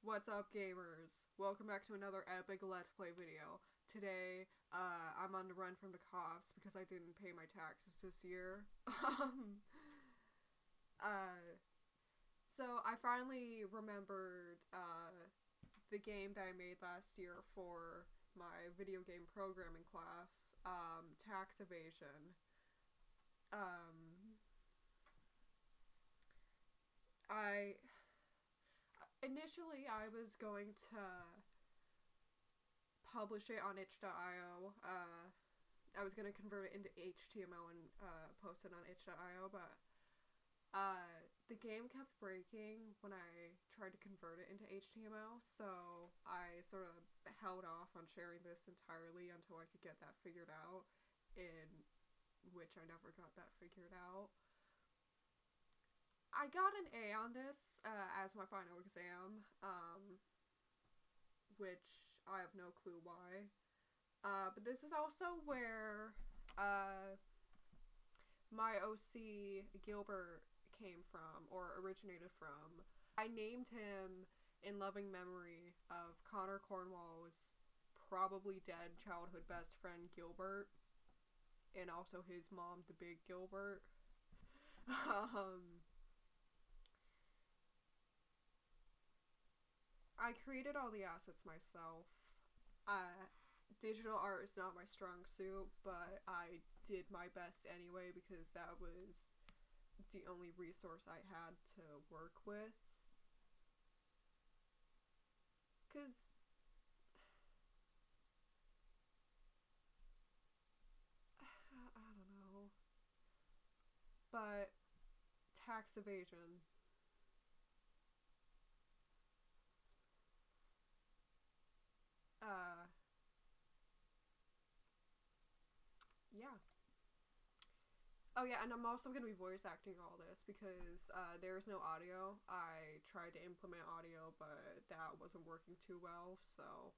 What's up, gamers? Welcome back to another epic Let's Play video. Today, I'm on the run from the cops because I didn't pay my taxes this year. uh, so I finally remembered, the game that I made last year for my video game programming class, tax evasion. Um, I Initially, I was going to publish it on itch.io. I was going to convert it into HTML and post it on itch.io, but the game kept breaking when I tried to convert it into HTML, so I sort of held off on sharing this entirely until I could get that figured out, in which I never got that figured out. I got an A on this as my final exam, which I have no clue why. But this is also where my OC Gilbert came from, or originated from. I named him in loving memory of Connor Cornwall's probably dead childhood best friend Gilbert, and also his mom, the big Gilbert. I created all the assets myself. Digital art is not my strong suit, but I did my best anyway because that was the only resource I had to work with. Because I don't know. But tax evasion. Yeah. Oh yeah, and I'm also going to be voice acting all this because there's no audio. I tried to implement audio, but that wasn't working too well, so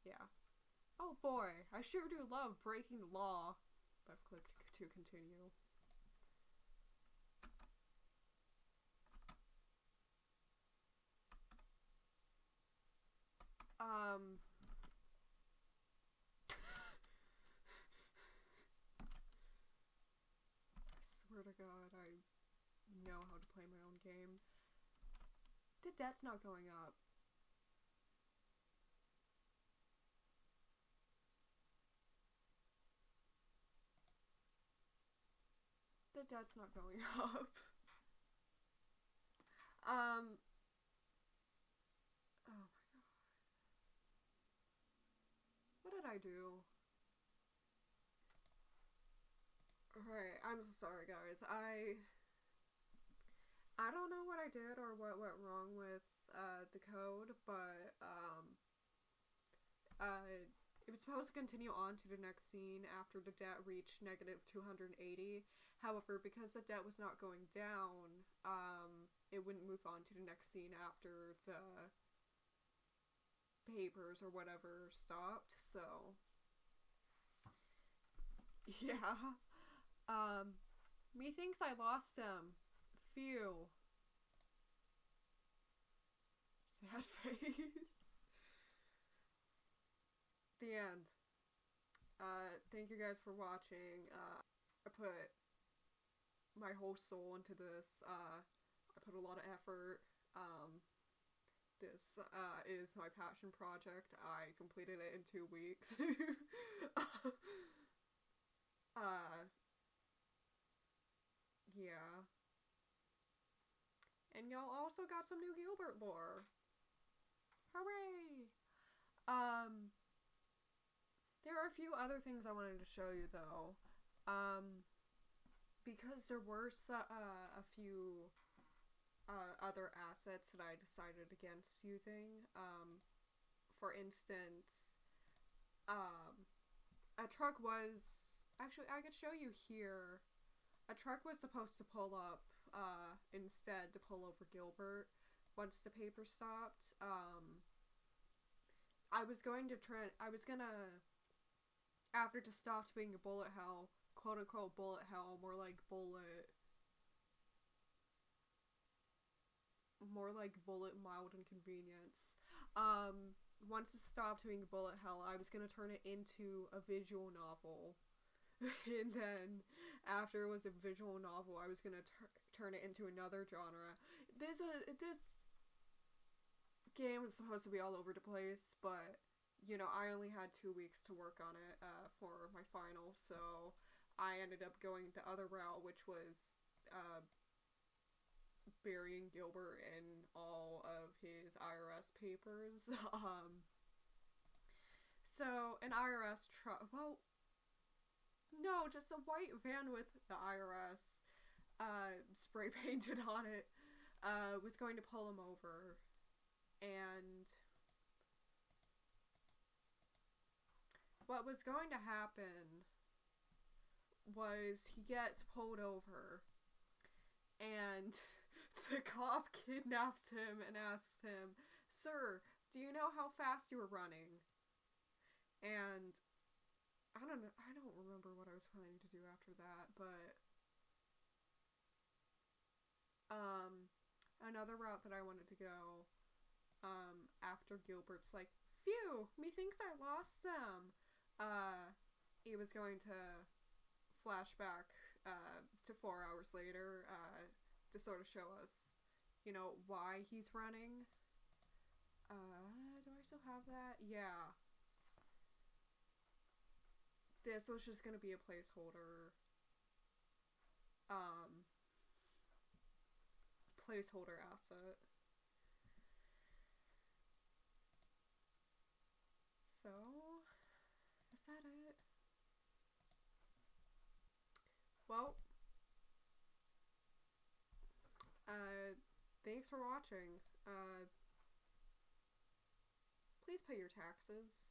yeah. Oh boy, I sure do love breaking the law. Left click to continue. I swear to God, I know how to play my own game. The debt's not going up. The debt's not going up. Oh my God. What did I do? Alright, I'm so sorry, guys. I don't know what I did or what went wrong with the code, but it was supposed to continue on to the next scene after the debt reached negative 280. However, because the debt was not going down, it wouldn't move on to the next scene after the papers or whatever stopped. So yeah. Methinks I lost him. Phew. Sad face. The end. Thank you guys for watching. I put my whole soul into this. I put a lot of effort. This is my passion project. I completed it in 2 weeks. Yeah. And y'all also got some new Gilbert lore. Hooray! Um, there are a few other things I wanted to show you though. Because there were a few other assets that I decided against using. For instance, a truck was... Actually, I could show you here. A truck was supposed to pull up instead to pull over Gilbert once the paper stopped. I was gonna, after it stopped being a bullet hell, quote unquote bullet hell, more like bullet more like bullet mild inconvenience. Once it stopped being bullet hell, I was gonna turn it into a visual novel. And then, after it was a visual novel, I was gonna turn it into another genre. This game was supposed to be all over the place, but, you know, I only had 2 weeks to work on it, for my final, so I ended up going the other route, which was, burying Gilbert in all of his IRS papers. So an IRS truck, well, no, just a white van with the IRS, spray painted on it, was going to pull him over, and what was going to happen was he gets pulled over, and the cop kidnaps him and asks him, "Sir, do you know how fast you were running?" And I don't know, I don't remember what I was planning to do after that, but another route that I wanted to go, after Gilbert's like, "Phew, methinks I lost them," he was going to flashback, to 4 hours later, to sort of show us, you know, why he's running. Do I still have that? Yeah. This was just gonna be a placeholder, placeholder asset. So, is that it? Well, thanks for watching. Please pay your taxes.